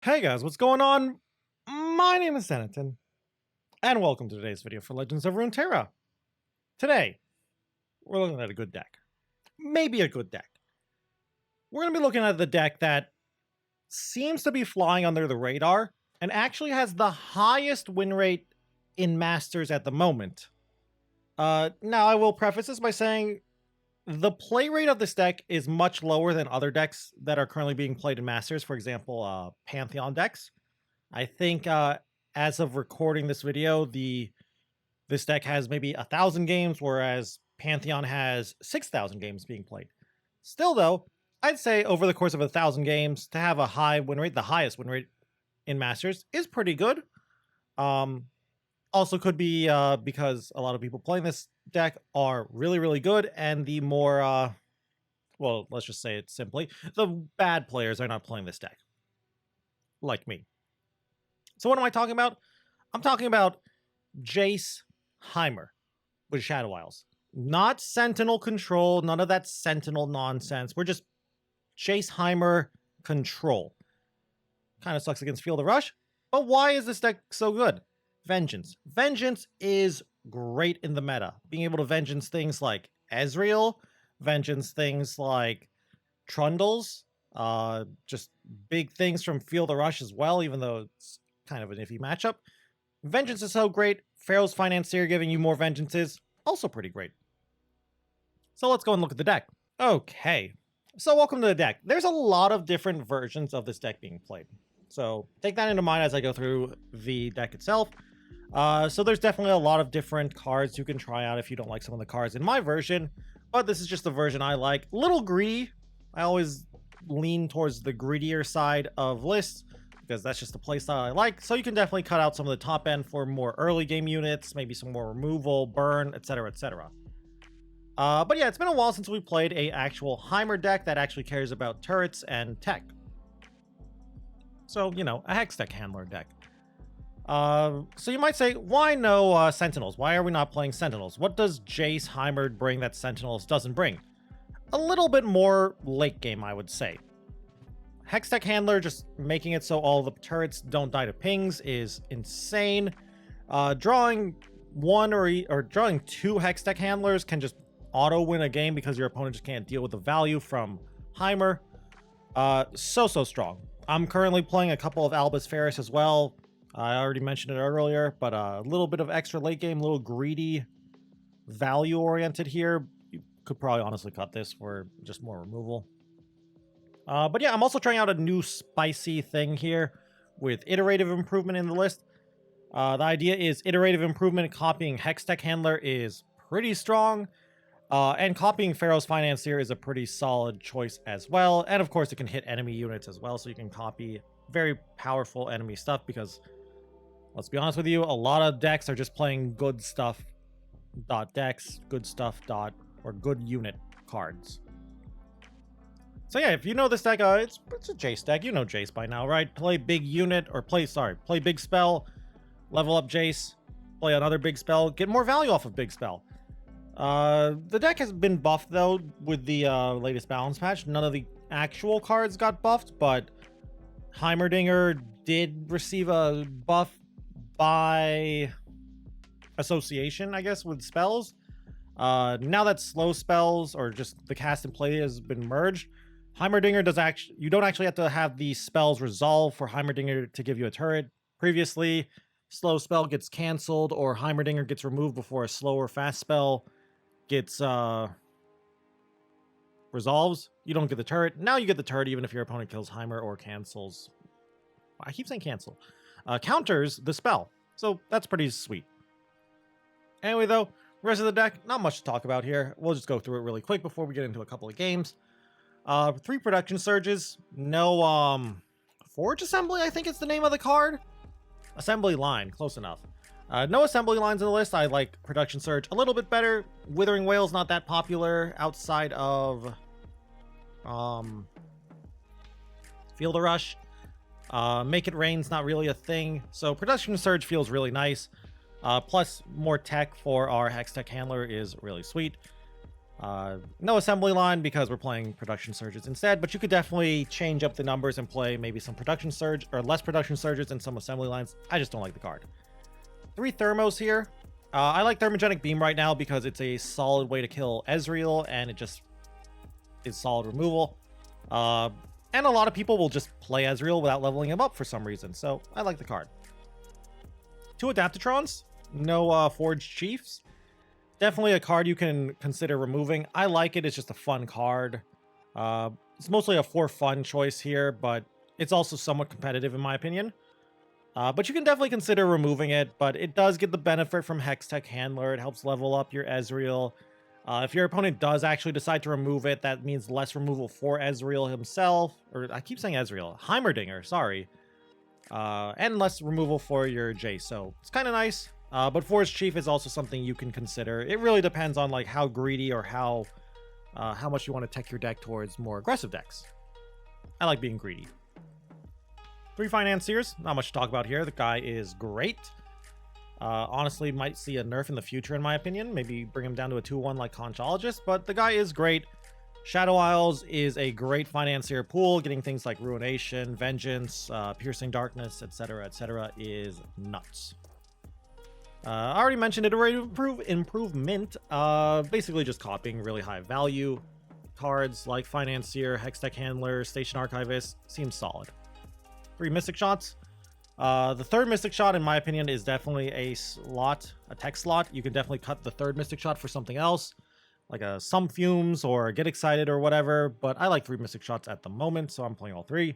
Hey guys, what's going on? My name is Zenaton, and welcome to today's video for Legends of Runeterra. Today, we're looking at a good deck. Maybe a good deck. We're going to be looking at the deck that seems to be flying under the radar, and actually has the highest win rate in Masters at the moment. Now, I will preface this by saying the play rate of this deck is much lower than other decks that are currently being played in Masters, for example, Pantheon decks. I think as of recording this video, this deck has maybe 1,000 games, whereas Pantheon has 6,000 games being played. Still, though, I'd say over the course of 1,000 games, to have a high win rate, the highest win rate in Masters, is pretty good. Also could be because a lot of people playing this deck are really, really good, and the more, well, let's just say it simply, the bad players are not playing this deck. Like me. So what am I talking about? I'm talking about Jace Heimer with Shadow Isles. Not Sentinel Control, none of that Sentinel nonsense. We're just Jace Heimer Control. Kind of sucks against Field of Rush, but why is this deck so good? Vengeance. Vengeance is great in the meta. Being able to vengeance things like Ezreal, vengeance things like Trundles, just big things from Field of Rush as well, even though it's kind of an iffy matchup. Vengeance is so great. Pharaoh's Financier giving you more vengeances, also pretty great. So let's go and look at the deck. Okay, so welcome to the deck. There's a lot of different versions of this deck being played. So take that into mind as I go through the deck itself. So there's definitely a lot of different cards you can try out if you don't like some of the cards in my version, but this is just the version I like. Little greedy. I always lean towards the greedier side of lists because that's just the playstyle I like. So you can definitely cut out some of the top end for more early game units, maybe some more removal, burn, etc., etc. But yeah, it's been a while since we played a actual Heimer deck that actually cares about turrets and tech. So, you know, a Hextech handler deck. So you might say, why no Sentinels? Why are we not playing Sentinels? What does Jace Heimer bring that Sentinels doesn't bring? A little bit more late game, I would say. Hextech handler, just making it so all the turrets don't die to pings, is insane. Drawing one or drawing two Hextech handlers can just auto win a game because your opponent just can't deal with the value from Heimer. So strong. I'm currently playing a couple of Albus Ferris as well. I already mentioned it earlier, but a little bit of extra late game, a little greedy, value oriented here. You could probably honestly cut this for just more removal. But yeah, I'm also trying out a new spicy thing here with iterative improvement in the list. The idea is iterative improvement copying Hextech Handler is pretty strong. And copying Pharaoh's Financier is a pretty solid choice as well. And of course, it can hit enemy units as well, so you can copy very powerful enemy stuff because, let's be honest with you, a lot of decks are just playing good stuff .decks, good stuff or good unit cards. So yeah, if you know this deck, it's a Jace deck. You know Jace by now, right? Play big unit, or play big spell, level up Jace, play another big spell, get more value off of big spell. The deck has been buffed though with the latest balance patch. None of the actual cards got buffed, but Heimerdinger did receive a buff by association, I guess, with spells. Now that slow spells or just the cast and play has been merged, Heimerdinger you don't actually have to have the spells resolve for Heimerdinger to give you a turret. Previously, slow spell gets canceled or Heimerdinger gets removed before a slow or fast spell gets resolves. You don't get the turret. Now you get the turret even if your opponent kills Heimer or cancels. I keep saying cancel. Counters the spell. So that's pretty sweet. Anyway, though, rest of the deck, not much to talk about here. We'll just go through it really quick before we get into a couple of games. 3 production surges. No Forge Assembly, I think it's the name of the card. Assembly line, close enough. No assembly lines in the list. I like Production Surge a little bit better. Withering Wail's not that popular outside of Field of Rush. Make It Rain's not really a thing. So Production Surge feels really nice. Plus more tech for our Hextech Handler is really sweet. No assembly line because we're playing production surges instead, but you could definitely change up the numbers and play maybe some production surge or less production surges and some assembly lines. I just don't like the card. 3 thermos here. I like Thermogenic Beam right now because it's a solid way to kill Ezreal and it just is solid removal. And a lot of people will just play Ezreal without leveling him up for some reason, so I like the card. 2 Adaptatrons, no Forged Chiefs. Definitely a card you can consider removing. I like it, it's just a fun card. It's mostly a for fun choice here, but it's also somewhat competitive in my opinion. But you can definitely consider removing it, but it does get the benefit from Hextech Handler. It helps level up your Ezreal. If your opponent does actually decide to remove it, that means less removal for Ezreal himself. Or I keep saying Ezreal. Heimerdinger, sorry. And less removal for your Jace. So it's kind of nice. But Forest Chief is also something you can consider. It really depends on like how greedy or how much you want to tech your deck towards more aggressive decks. I like being greedy. 3 Financiers, not much to talk about here. The guy is great. Honestly, might see a nerf in the future, in my opinion. Maybe bring him down to a 2-1 like Conchologist, but the guy is great. Shadow Isles is a great financier pool. Getting things like Ruination, Vengeance, Piercing Darkness, etc., is nuts. I already mentioned Iterative Improvement. Basically just copying really high value cards like Financier, Hextech Handler, Station Archivist. Seems solid. 3 Mystic Shots. The 3rd Mystic Shot, in my opinion, is definitely a tech slot. You can definitely cut the 3rd Mystic Shot for something else, like a Some Fumes or Get Excited or whatever, but I like 3 Mystic Shots at the moment, so I'm playing all 3.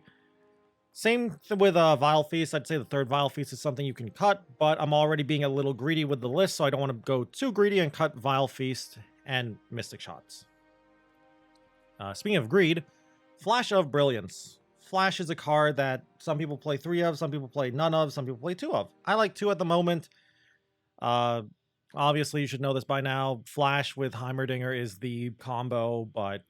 Same with Vile Feast. I'd say the 3rd Vile Feast is something you can cut, but I'm already being a little greedy with the list, so I don't want to go too greedy and cut Vile Feast and Mystic Shots. Speaking of greed, Flash of Brilliance. Flash is a card that some people play 3 of, some people play none of, some people play 2 of. I like 2 at the moment. Obviously, you should know this by now. Flash with Heimerdinger is the combo, but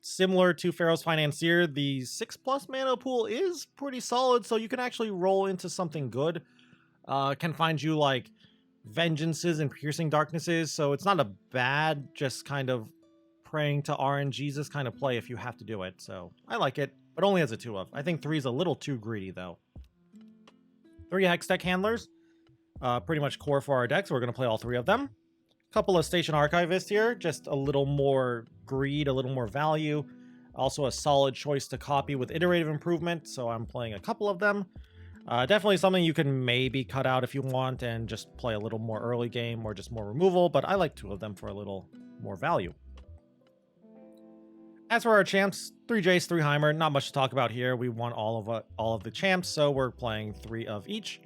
similar to Pharaoh's Financier, the 6+ mana pool is pretty solid, so you can actually roll into something good. Can find you like Vengeances and Piercing Darknesses, so it's not a bad, just kind of praying to RNGesus kind of play if you have to do it. So I like it, but only as a 2 of. I think 3 is a little too greedy though. 3 Hextech Handlers. Pretty much core for our decks. We're going to play all 3 of them. Couple of Station Archivists here. Just a little more greed, a little more value. Also a solid choice to copy with Iterative Improvement, so I'm playing a couple of them. Definitely something you can maybe cut out if you want and just play a little more early game or just more removal, but I like 2 of them for a little more value. As for our champs, 3 Jace, 3 Heimer, not much to talk about here. We won all of the champs, so we're playing 3 of each.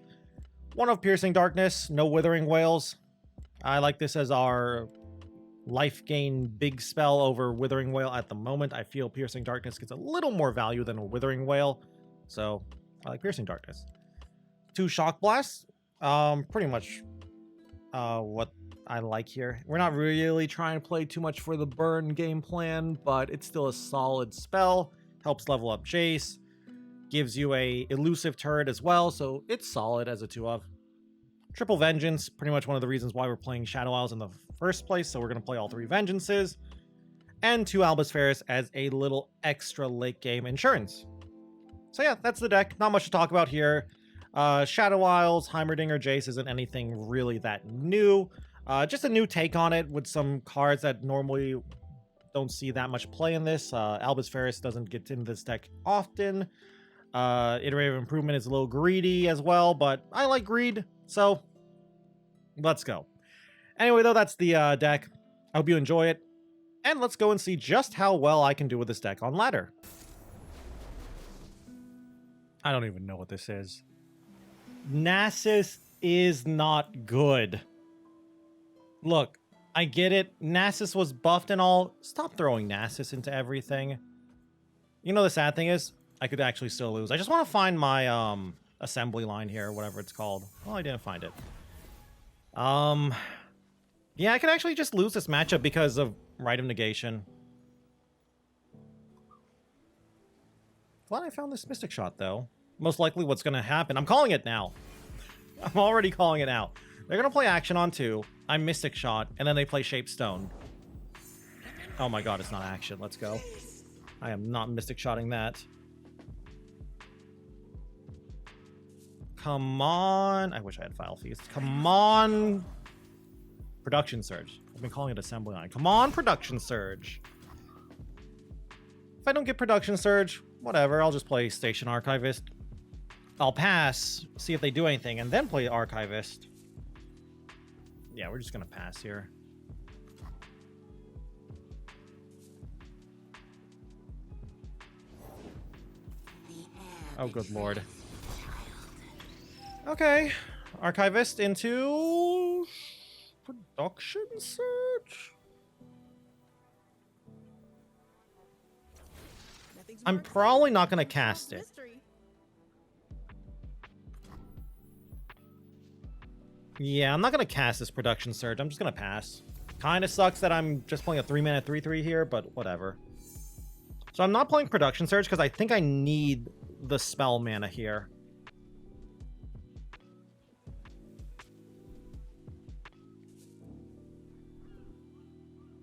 1 of Piercing Darkness, no Withering Wails. I like this as our life gain big spell over Withering Wail at the moment. I feel Piercing Darkness gets a little more value than a Withering Wail, so I like Piercing Darkness. 2 Shock Blasts, pretty much what I like here. We're not really trying to play too much for the burn game plan, but it's still a solid spell. Helps level up Jace. Gives you a elusive turret as well, so it's solid as a 2 of. Triple Vengeance, pretty much one of the reasons why we're playing Shadow Isles in the first place, so we're going to play all 3 Vengeances. And 2 Albus Ferris as a little extra late game insurance. So yeah, that's the deck. Not much to talk about here. Shadow Isles, Heimerdinger, Jace isn't anything really that new. Just a new take on it with some cards that normally don't see that much play in this. Albus Ferris doesn't get in this deck often. Iterative Improvement is a little greedy as well, but I like greed, so let's go. Anyway, though, that's the deck. I hope you enjoy it, and let's go and see just how well I can do with this deck on ladder. I don't even know what this is. Nasus is not good. Look, I get it. Nasus was buffed and all. Stop throwing Nasus into everything. You know, the sad thing is, I could actually still lose. I just want to find my assembly line here, whatever it's called. Well, I didn't find it. Yeah, I could actually just lose this matchup because of Rite of Negation. Glad I found this Mystic Shot, though. Most likely what's going to happen. I'm calling it now. I'm already calling it out. They're gonna play Action on 2. I Mystic Shot, and then they play Shape Stone. Oh my god, it's not Action. Let's go. I am not Mystic Shotting that. Come on. I wish I had File Feast. Come on. Production Surge. I've been calling it Assembly Line. Come on, Production Surge. If I don't get Production Surge, whatever. I'll just play Station Archivist. I'll pass, see if they do anything, and then play Archivist. Yeah, we're just gonna pass here. Oh, good lord. Okay. Archivist into... Production Surge? I'm probably not gonna cast it. Yeah, I'm not gonna cast this Production Surge. I'm just gonna pass. Kinda sucks that I'm just playing a 3-mana 3/3 here, but whatever. So I'm not playing Production Surge because I think I need the spell mana here.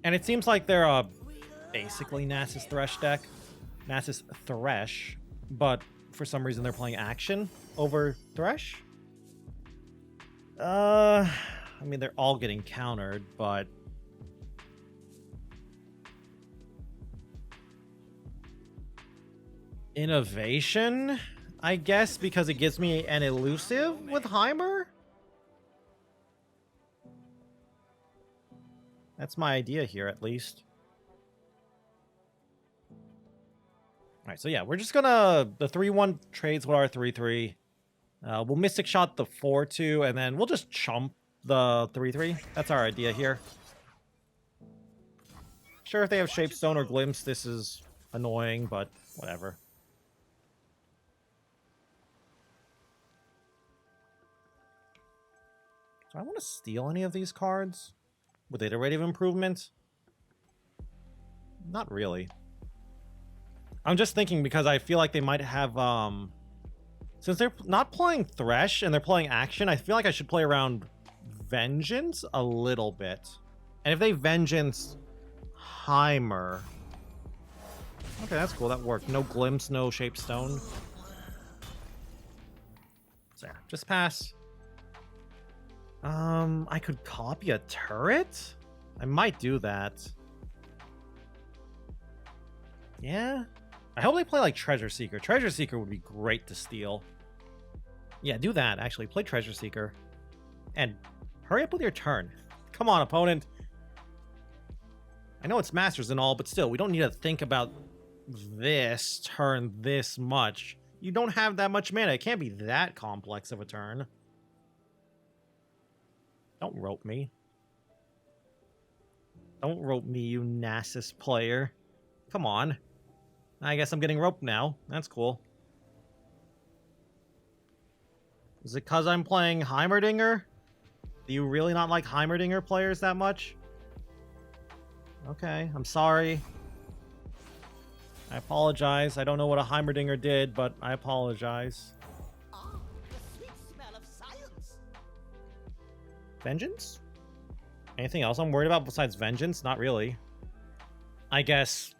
And it seems like they're a basically Nasus Thresh deck. Nasus Thresh, but for some reason they're playing Action over Thresh. I mean, they're all getting countered, but... Innovation, I guess, because it gives me an elusive with Heimer? That's my idea here, at least. Alright, so yeah, we're just gonna... The 3-1 trades with our 3-3. We'll Mystic Shot the 4-2, and then we'll just chump the 3-3. That's our idea here. Sure, if they have Shapestone or Glimpse, this is annoying, but whatever. Do I want to steal any of these cards? With Iterative Improvement? Not really. I'm just thinking because I feel like they might have... Since they're not playing Thresh and they're playing Action, I feel like I should play around Vengeance a little bit. And if they Vengeance Heimer... Okay, that's cool. That worked. No Glimpse, no Shapestone. So yeah, just pass. I could copy a turret? I might do that. Yeah? I hope they play like Treasure Seeker. Treasure Seeker would be great to steal. Yeah, do that, actually. Play Treasure Seeker. And hurry up with your turn. Come on, opponent. I know it's Masters and all, but still, we don't need to think about this turn this much. You don't have that much mana. It can't be that complex of a turn. Don't rope me. Don't rope me, you Nasus player. Come on. I guess I'm getting roped now. That's cool. Is it because I'm playing Heimerdinger? Do you really not like Heimerdinger players that much? Okay, I'm sorry. I apologize. I don't know what a Heimerdinger did, but I apologize. Vengeance? Anything else I'm worried about besides Vengeance? Not really. I guess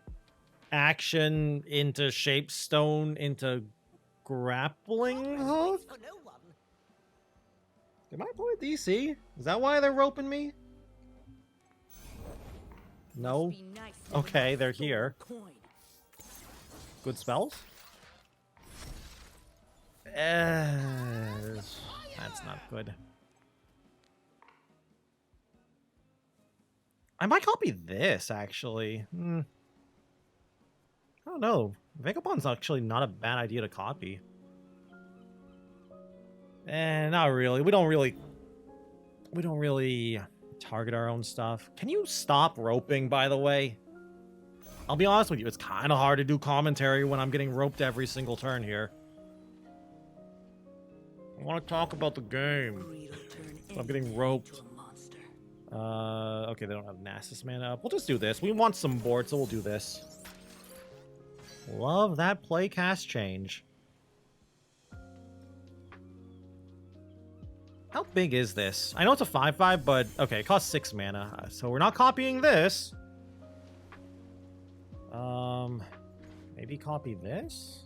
Action into Shapestone into Grappling Hook? Am I playing DC? Is that why they're roping me? No? Okay, they're here. Good spells? That's not good. I might copy this, actually. I don't know. Vagabond's actually not a bad idea to copy. Not really. We don't really target our own stuff. Can you stop roping, by the way? I'll be honest with you, it's kind of hard to do commentary when I'm getting roped every single turn here. I want to talk about the game. I'm getting roped. Okay, they don't have Nasus mana up. We'll just do this. We want some board, so we'll do this. Love that play cast change. How big is this? I know it's a 5/5, but okay, it costs 6 mana. So we're not copying this. Maybe copy this?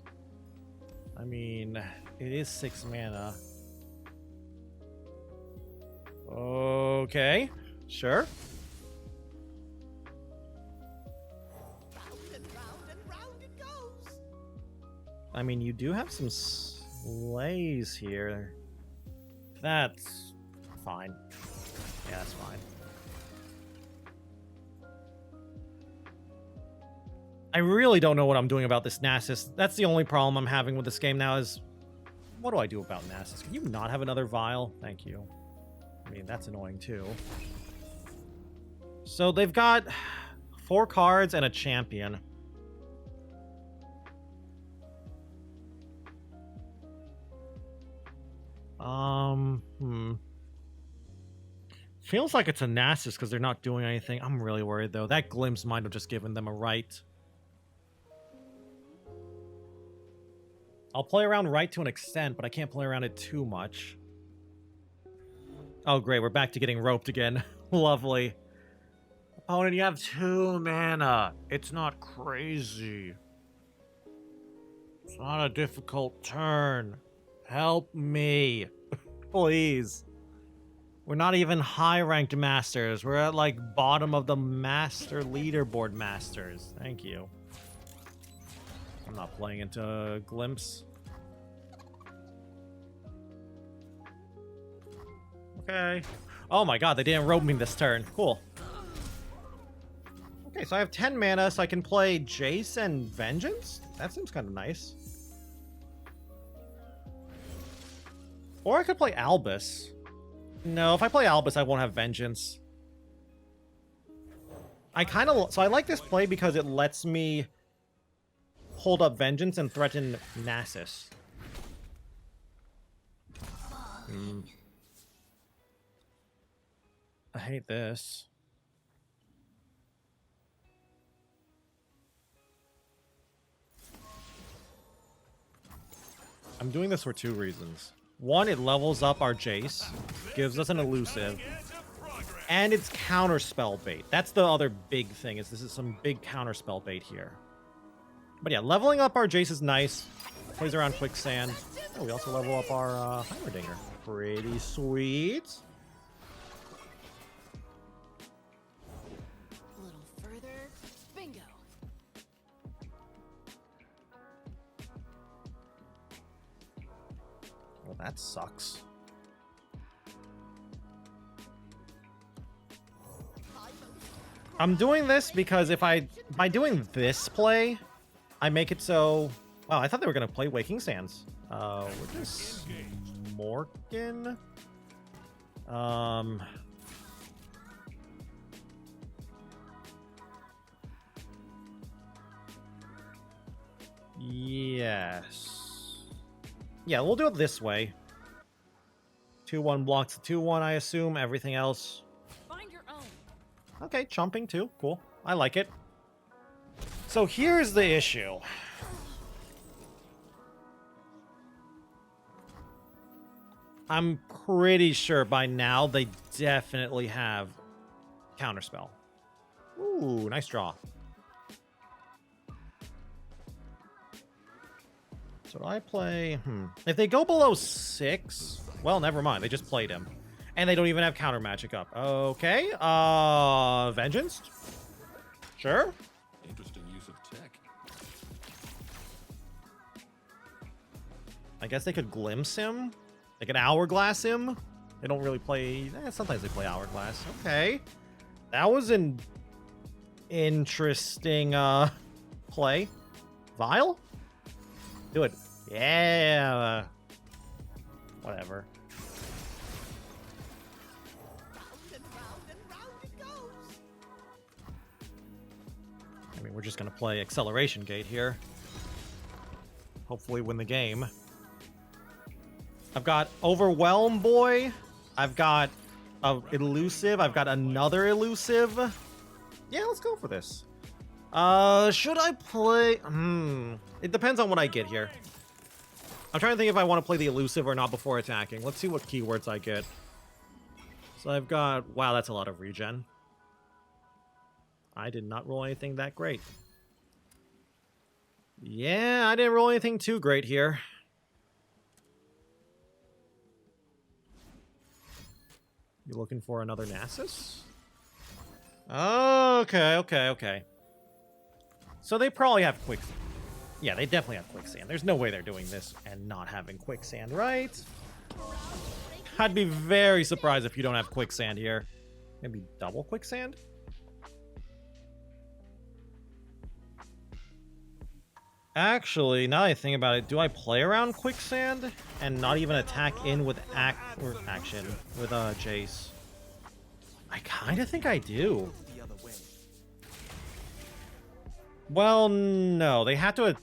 I mean, it is 6 mana. Okay, sure. I mean, you do have some slays here. That's fine. Yeah, that's fine. I really don't know what I'm doing about this Nasus. That's the only problem I'm having with this game now is... What do I do about Nasus? Can you not have another Vial? Thank you. I mean, that's annoying too. So they've got 4 cards and a champion. Feels like it's a Nasus because they're not doing anything. I'm really worried though. That glimpse might have just given them a right. I'll play around right to an extent, but I can't play around it too much. Oh great, we're back to getting roped again. Lovely. Opponent, you have 2 mana. It's not crazy. It's not a difficult turn. Help me. Please. We're not even high-ranked masters. We're at, like, bottom of the master leaderboard masters. Thank you. I'm not playing into Glimpse. Okay. Oh my god, they didn't rope me this turn. Cool. Okay, so I have 10 mana, so I can play Jace and Vengeance? That seems kind of nice. Or I could play Albus. No, if I play Albus, I won't have Vengeance. So I like this play because it lets me hold up Vengeance and threaten Nasus. I hate this. I'm doing this for 2 reasons. One, it levels up our Jace, gives us an elusive, and it's counterspell bait. That's the other big thing, is this is some big counterspell bait here. But yeah, leveling up our Jace is nice. Plays around Quicksand. Oh, we also level up our Heimerdinger. Pretty sweet. A little further. Bingo. Well, that sucks. I'm doing this because by doing this play, I make it so... Wow, I thought they were going to play Waking Sands. We're just... Morgan? Yes. Yeah, we'll do it this way. 2/1 blocks the 2/1, I assume. Everything else... Find your own. Okay, chumping too. Cool. I like it. So here's the issue. I'm pretty sure by now they definitely have Counterspell. Ooh, nice draw. So do I play... If they go below 6... Well, never mind. They just played him. And they don't even have counter magic up. Okay. Vengeance? Sure. Interesting use of tech. I guess they could glimpse him. They could hourglass him. They don't really play... sometimes they play hourglass. Okay. That was an interesting play. Vial? Do it. Yeah. Whatever. I mean, we're just going to play Acceleration Gate here. Hopefully win the game. I've got Overwhelm Boy. I've got a Elusive. I've got another Elusive. Yeah, let's go for this. Should I play... It depends on what I get here. I'm trying to think if I want to play the elusive or not before attacking. Let's see what keywords I get. So I've got... Wow, that's a lot of regen. I did not roll anything that great. Yeah, I didn't roll anything too great here. You looking for another Nasus? Okay. So they probably have quicksand. Yeah, they definitely have quicksand. There's no way they're doing this and not having quicksand, right? I'd be very surprised if you don't have quicksand here. Maybe double quicksand? Actually, now that I think about it, do I play around quicksand and not even attack in with action with Jace? I kind of think I do. Well, no, they have to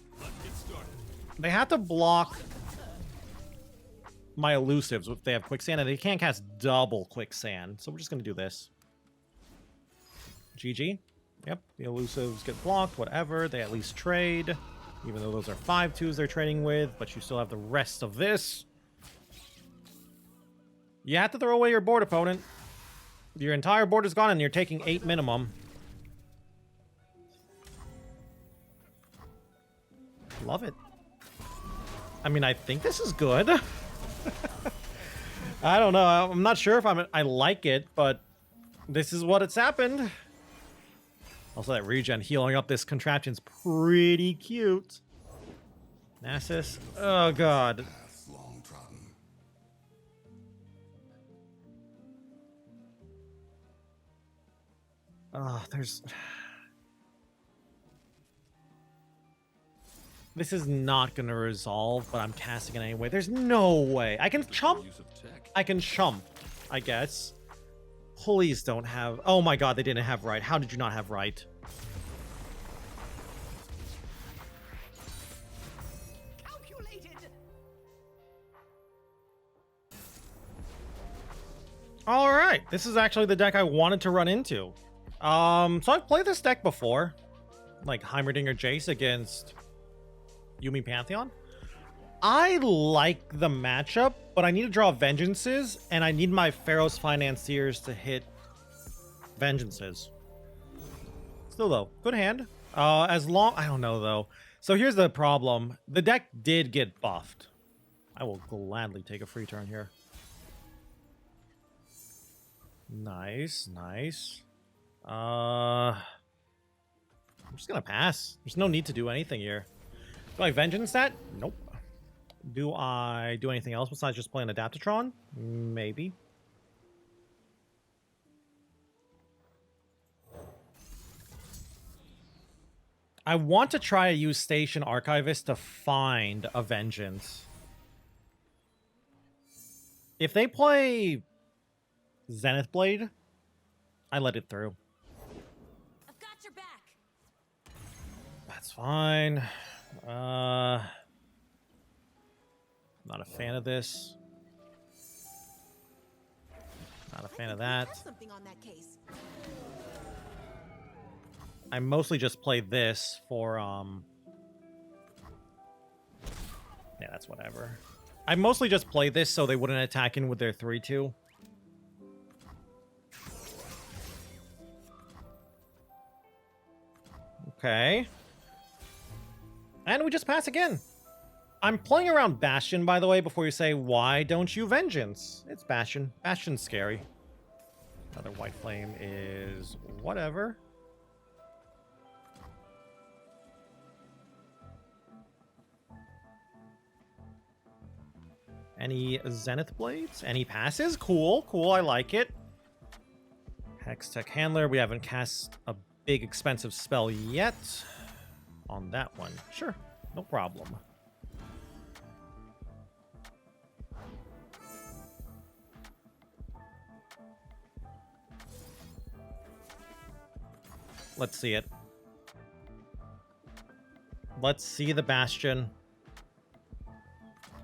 block my elusives if they have quicksand, and they can't cast double quicksand. So we're just gonna do this. GG. Yep, the elusives get blocked. Whatever. They at least trade. Even though those are 5/2s they're trading with, but you still have the rest of this. You have to throw away your board, opponent. Your entire board is gone and you're taking 8 minimum. Love it. I mean, I think this is good. I don't know. I'm not sure if I like it, but this is what it's happened. Also, that regen healing up this contraption's pretty cute. Nasus. Oh, God. Oh, there's... This is not going to resolve, but I'm casting it anyway. There's no way. I can chump. I can chump, I guess. Please don't have... Oh my god, they didn't have right. How did you not have right? Calculated. Alright, this is actually the deck I wanted to run into. So I've played this deck before. Like Heimerdinger Jace against Yuumi Pantheon. I like the matchup, but I need to draw Vengeances, and I need my Pharaoh's Financiers to hit Vengeances. Still, though, good hand. As long... I don't know, though. So here's the problem. The deck did get buffed. I will gladly take a free turn here. Nice, nice. I'm just gonna pass. There's no need to do anything here. Do I Vengeance that? Nope. Do I do anything else besides just play an Adaptatron? Maybe. I want to try to use Station Archivist to find a Vengeance. If they play Zenith Blade, I let it through. I've got your back. That's fine. Not a fan of this. Not a fan of that. Something on that case. I mostly just play this for yeah, that's whatever. I mostly just play this so they wouldn't attack in with their 3/2. Okay. And we just pass again. I'm playing around Bastion, by the way, before you say, why don't you Vengeance? It's Bastion. Bastion's scary. Another White Flame is whatever. Any Zenith Blades? Any passes? Cool, cool, I like it. Hextech Handler, we haven't cast a big expensive spell yet. On that one. Sure, no problem. Let's see it. Let's see the Bastion.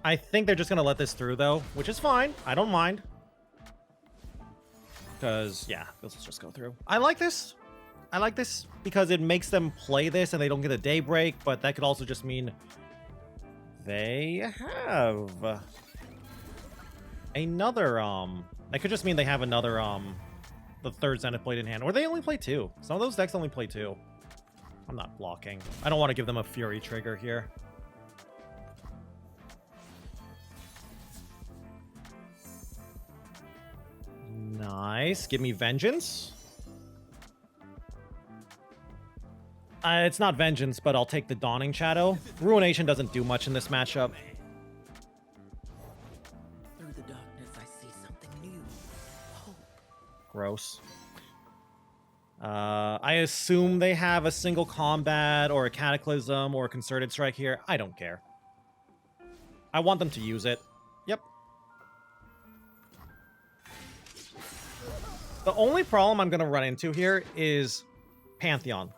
I think they're just going to let this through, though, which is fine. I don't mind. Because, yeah, this will just go through. I like this. I like this because it makes them play this and they don't get a daybreak, but that could also just mean they have another, that could just mean they have another, the third Zenith Blade in hand. Or they only play 2. Some of those decks only play 2. I'm not blocking. I don't want to give them a Fury trigger here. Nice. Give me Vengeance. It's not Vengeance, but I'll take the Dawning Shadow. Ruination doesn't do much in this matchup. Through the darkness, I see something new. Hope. Gross. I assume they have a single combat or a Cataclysm or a Concerted Strike here. I don't care. I want them to use it. Yep. The only problem I'm going to run into here is Pantheon.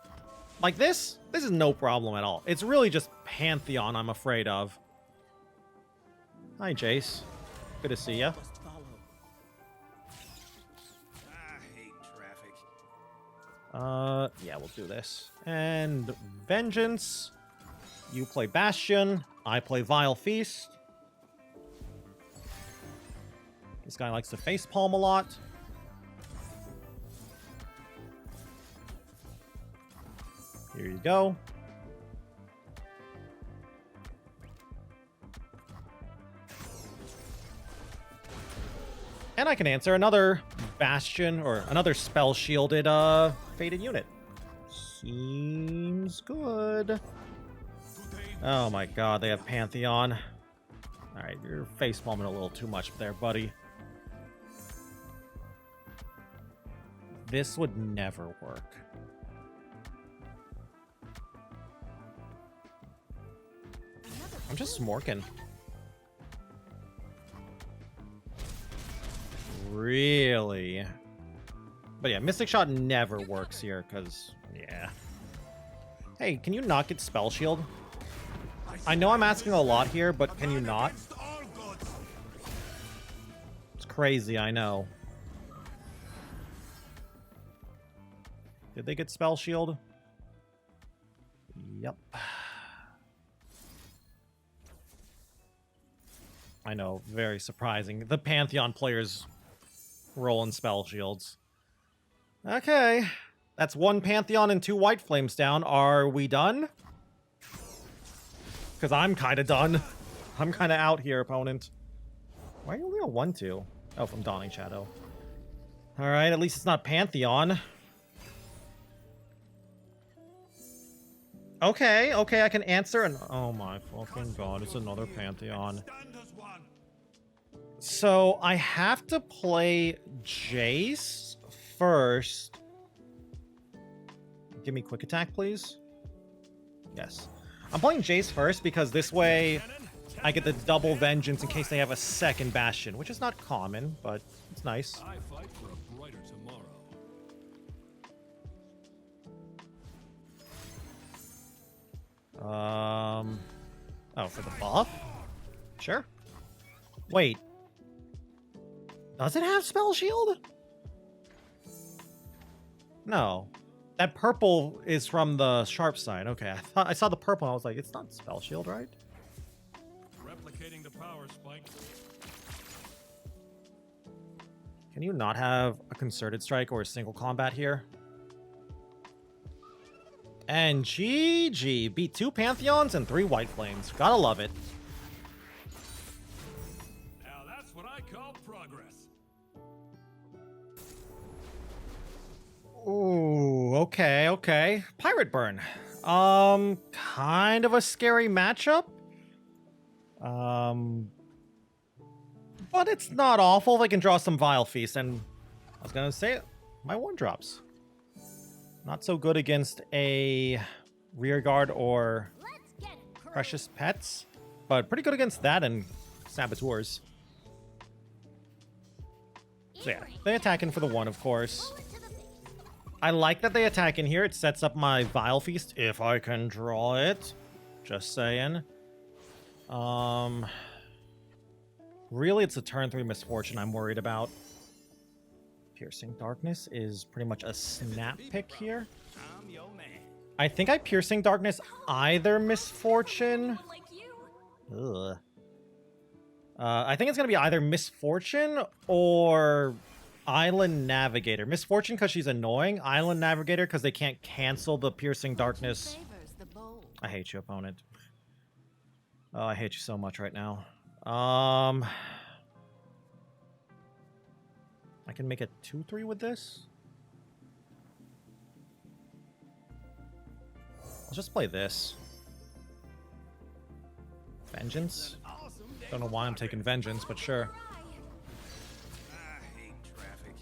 Like this is no problem at all. It's really just Pantheon I'm afraid of. Hi, Jace. Good to see ya. Yeah, we'll do this. And Vengeance. You play Bastion. I play Vile Feast. This guy likes to facepalm a lot. Here you go. And I can answer another Bastion or another spell shielded faded unit. Seems good. Oh my god, they have Pantheon. Alright, you're facepalming a little too much there, buddy. This would never work. I'm just smorking. Really? But yeah, Mystic Shot never works here, because, yeah. Hey, can you not get Spell Shield? I know I'm asking a lot here, but can you not? It's crazy, I know. Did they get Spell Shield? Yep. I know, very surprising. The Pantheon players rolling Spell Shields. Okay. That's 1 Pantheon and 2 White Flames down. Are we done? Because I'm kind of done. I'm kind of out here, opponent. Why are you only a 1-2? Oh, from Dawning Shadow. Alright, at least it's not Pantheon. Okay, okay, I can answer and oh my fucking god, it's another Pantheon. So I have to play Jace first. Give me quick attack, please. Yes. I'm playing Jace first because this way I get the double Vengeance in case they have a second Bastion, which is not common, but it's nice. I fight for a brighter tomorrow. Oh, for the buff? Sure. Wait. Does it have Spell Shield? No. That purple is from the sharp side. Okay, I saw the purple and I was like, it's not Spell Shield, right? Replicating the power spike. Can you not have a Concerted Strike or a single combat here? And GG. Beat 2 Pantheons and 3 White Flames. Gotta love it. Now that's what I call progress. Ooh, okay, okay. Pirate Burn. Kind of a scary matchup. But it's not awful. They can draw some Vile Feast, and I was gonna say it, my 1-drops. Not so good against a Rearguard or Precious Pets, but pretty good against that and Saboteurs. So yeah, they attack in for the 1, of course. I like that they attack in here. It sets up my Vile Feast, if I can draw it. Just saying. Really, it's a turn 3 Misfortune I'm worried about. Piercing Darkness is pretty much a snap pick here. I think I Piercing Darkness either Misfortune. Ugh. I think it's going to be either Misfortune or Island Navigator. Misfortune because she's annoying. Island Navigator because they can't cancel the Piercing Darkness. I hate you, opponent. Oh, I hate you so much right now. I can make a 2-3 with this. I'll just play this. Vengeance? Don't know why I'm taking Vengeance, but sure. I hate traffic.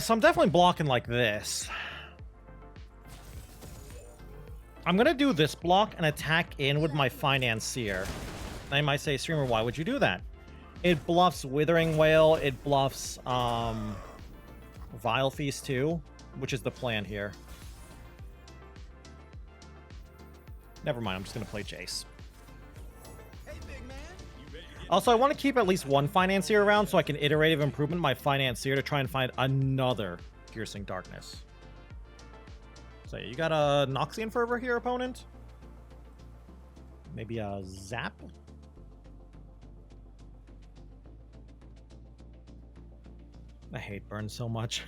So I'm definitely blocking like this. I'm gonna do this block and attack in with my Financier. I might say, streamer, why would you do that? It bluffs Withering Wail, it bluffs Vile Feast too, which is the plan here. Never mind, I'm just gonna play Jace. Hey, big man. Also, I want to keep at least one Financier around so I can iterative improvement my Financier to try and find another Piercing Darkness. So yeah, you got a Noxian Fervor here, opponent? Maybe a Zap? I hate Burn so much.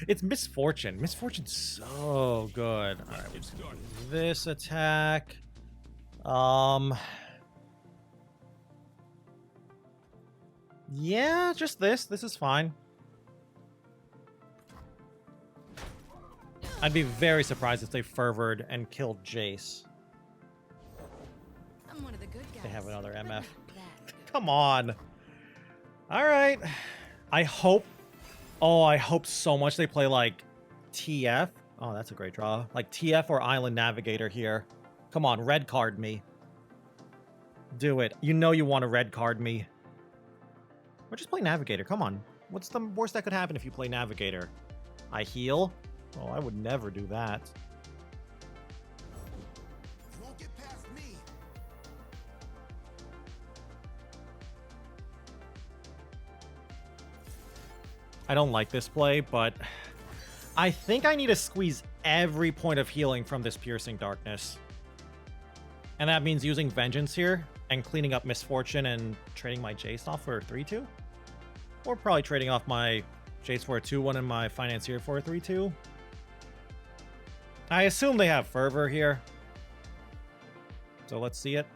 It's Misfortune. Misfortune's so good. Alright, we're just gonna do this attack. Yeah, just this. This is fine. I'd be very surprised if they fervored and killed Jace. I'm one of the good guys. They have another but MF. not that good. Come on. Alright. I hope... Oh, I hope so much they play, like, TF. Oh, that's a great draw. Like, TF or Island Navigator here. Come on, red card me. Do it. You know you want to red card me. Or just play Navigator. Come on. What's the worst that could happen if you play Navigator? I heal? Oh, I would never do that. You won't get past me. I don't like this play, but I think I need to squeeze every point of healing from this Piercing Darkness. And that means using Vengeance here and cleaning up Misfortune and trading my Jace off for a 3-2. Or probably trading off my Jace for a 2-1 and my Financier for a 3-2. I assume they have Fervor here. So let's see it.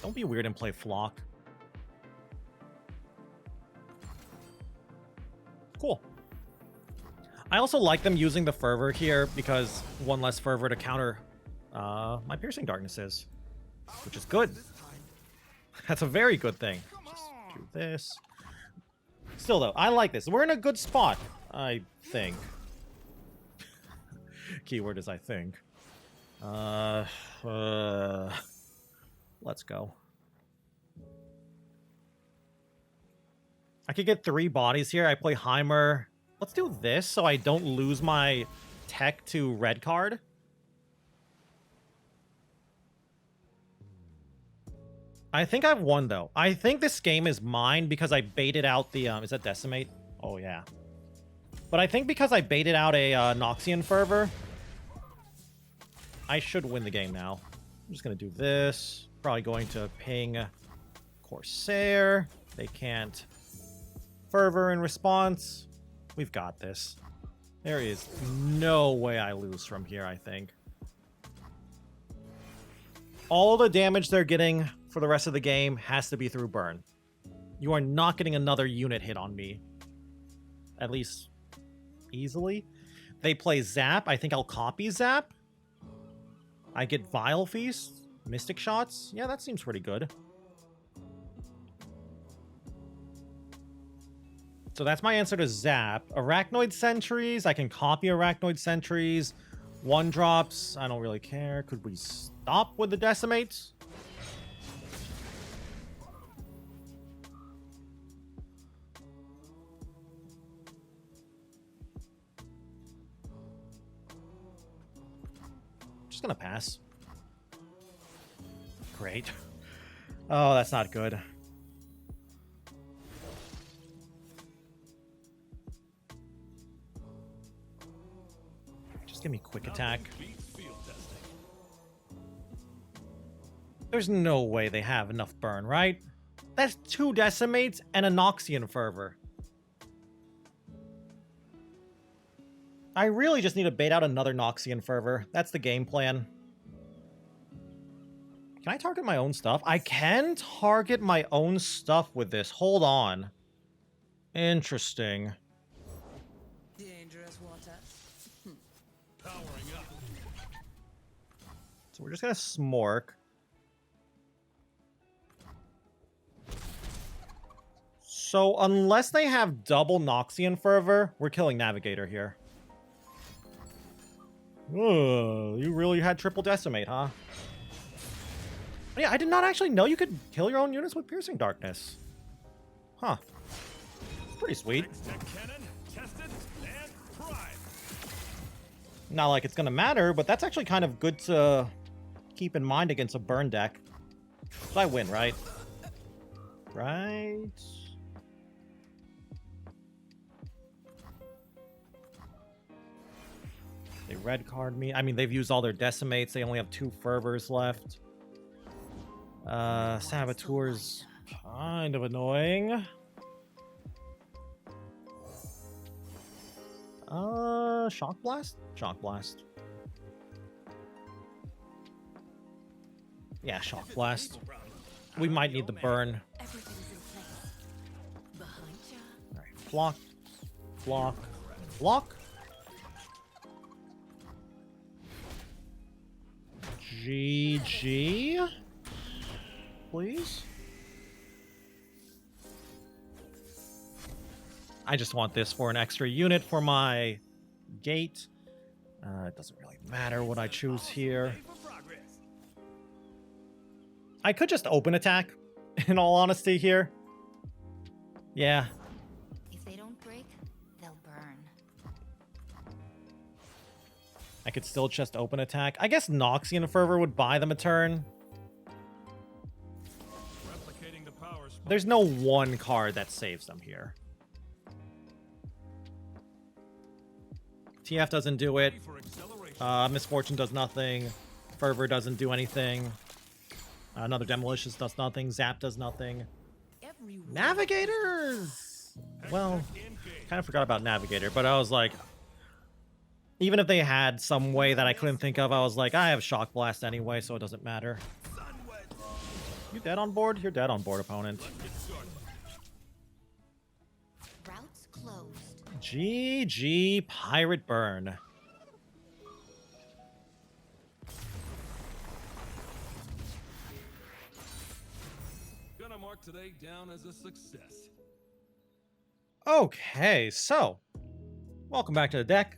Don't be weird and play Flock. Cool. I also like them using the Fervor here because one less Fervor to counter my Piercing Darknesses, which is good. That's a very good thing. Just do this. Still, though, I like this. We're in a good spot, I think. Keyword is I think. Let's go. I could get 3 bodies here. I play Heimer. Let's do this so I don't lose my tech to red card. I think I've won, though. I think this game is mine because I baited out the... is that Decimate? Oh, yeah. But I think because I baited out a Noxian Fervor, I should win the game now. I'm just going to do this. Probably going to ping Corsair. They can't Fervor in response. We've got this. There is no way I lose from here, I think. All the damage they're getting for the rest of the game has to be through burn. You are not getting another unit hit on me. At least easily. They play Zap. I think I'll copy Zap. I get Vile Feast. Mystic Shots. Yeah, that seems pretty good. So that's my answer to Zap. Arachnoid Sentries. I can copy Arachnoid Sentries. 1-drops. I don't really care. Could we stop with the Decimates? Just gonna pass. Great. Oh, that's not good. give me quick attack. Beats field testing. There's no way they have enough burn, right? That's 2 decimates and a Noxian Fervor. I really just need to bait out another Noxian Fervor. That's the game plan. Can I target my own stuff? I can target my own stuff with this. Hold on. Interesting. Dangerous water. Powering up. So we're just gonna smork. So unless they have double Noxian Fervor, we're killing Navigator here. Ugh, you really had triple decimate, huh? Yeah, I did not actually know you could kill your own units with Piercing Darkness. Huh. Pretty sweet. Tech cannon tested and primed. Not like it's gonna matter, but that's actually kind of good to keep in mind against a burn deck. So I win, right? Right? They red card me. I mean, they've used all their decimates. They only have 2 fervors left. Saboteur's kind of annoying. Shock Blast? Shock Blast. Yeah, Shock Blast. We might need the burn. Everything's in place. Behind ya. Alright, block. Block. Block. GG. Please. I just want this for an extra unit for my gate. It doesn't really matter what I choose here. I could just open attack, in all honesty here. Yeah. If they don't break, they'll burn. I could still just open attack. I guess Noxian Fervor would buy them a turn. Replicating the power spike. There's no one card that saves them here. TF doesn't do it. For acceleration. Misfortune does nothing. Fervor doesn't do anything. Another Demolitions does nothing. Zap does nothing. Every Navigators! Well, kind of forgot about Navigator, but I was like... Even if they had some way that I couldn't think of, I was like, I have Shock Blast anyway, so it doesn't matter. You dead on board? You're dead on board, opponent. Routes closed. GG Pirate Burn. Gonna mark today down as a success. Okay, so welcome back to the deck.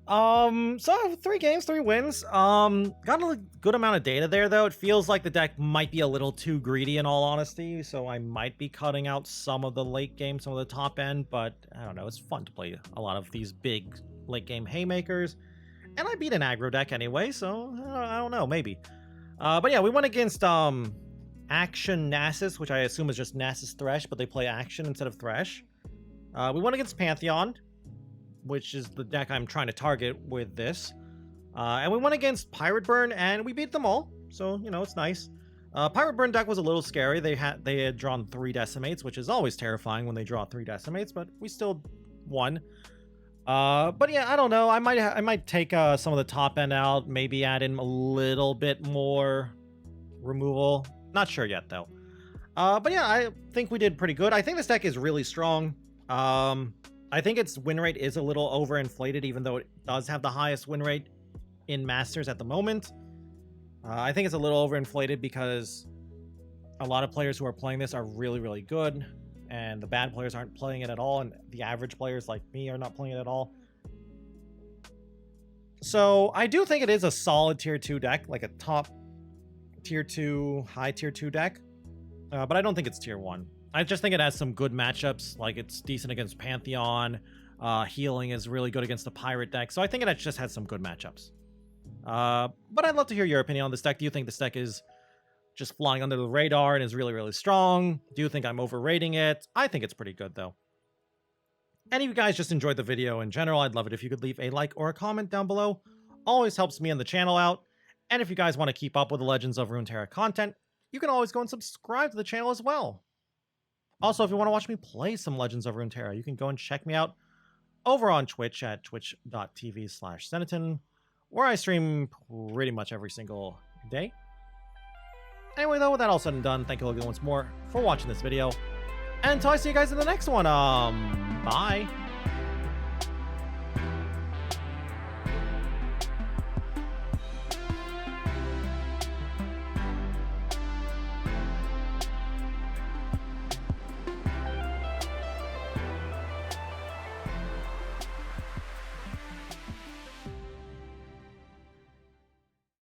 So 3 games, 3 wins. Got a good amount of data there, though. It feels like the deck might be a little too greedy, in all honesty, so I might be cutting out some of the late game, some of the top end, but I don't know. It's fun to play a lot of these big late game haymakers, and I beat an aggro deck anyway, so I don't know, maybe. But yeah, we went against Akshan Nasus, which I assume is just Nasus Thresh, but they play Akshan instead of Thresh. We went against Pantheon, which is the deck I'm trying to target with this. And we went against Pirate Burn, and we beat them all. So, you know, it's nice. Pirate Burn deck was a little scary. They had drawn 3 decimates, which is always terrifying when they draw 3 decimates, but we still won. But yeah, I don't know. I might take some of the top end out, maybe add in a little bit more removal. Not sure yet, though. But yeah, I think we did pretty good. I think this deck is really strong. I think its win rate is a little overinflated, even though it does have the highest win rate in Masters at the moment. I think it's a little overinflated because a lot of players who are playing this are really, really good, and the bad players aren't playing it at all, and the average players like me are not playing it at all. So I do think it is a solid tier 2 deck, like a top tier 2, high tier 2 deck, but I don't think it's tier 1. I just think it has some good matchups, like it's decent against Pantheon, healing is really good against the Pirate deck, so I think it just has some good matchups. But I'd love to hear your opinion on this deck. Do you think this deck is just flying under the radar and is really, really strong? Do you think I'm overrating it? I think it's pretty good, though. And if you guys just enjoyed the video in general, I'd love it if you could leave a like or a comment down below. always helps me and the channel out. And if you guys want to keep up with the Legends of Runeterra content, you can always go and subscribe to the channel as well. Also, if you want to watch me play some Legends of Runeterra, you can go and check me out over on Twitch at twitch.tv/Zenaton, where I stream pretty much every single day. Anyway, though, with that all said and done, thank you all once more for watching this video. And until I see you guys in the next one, bye.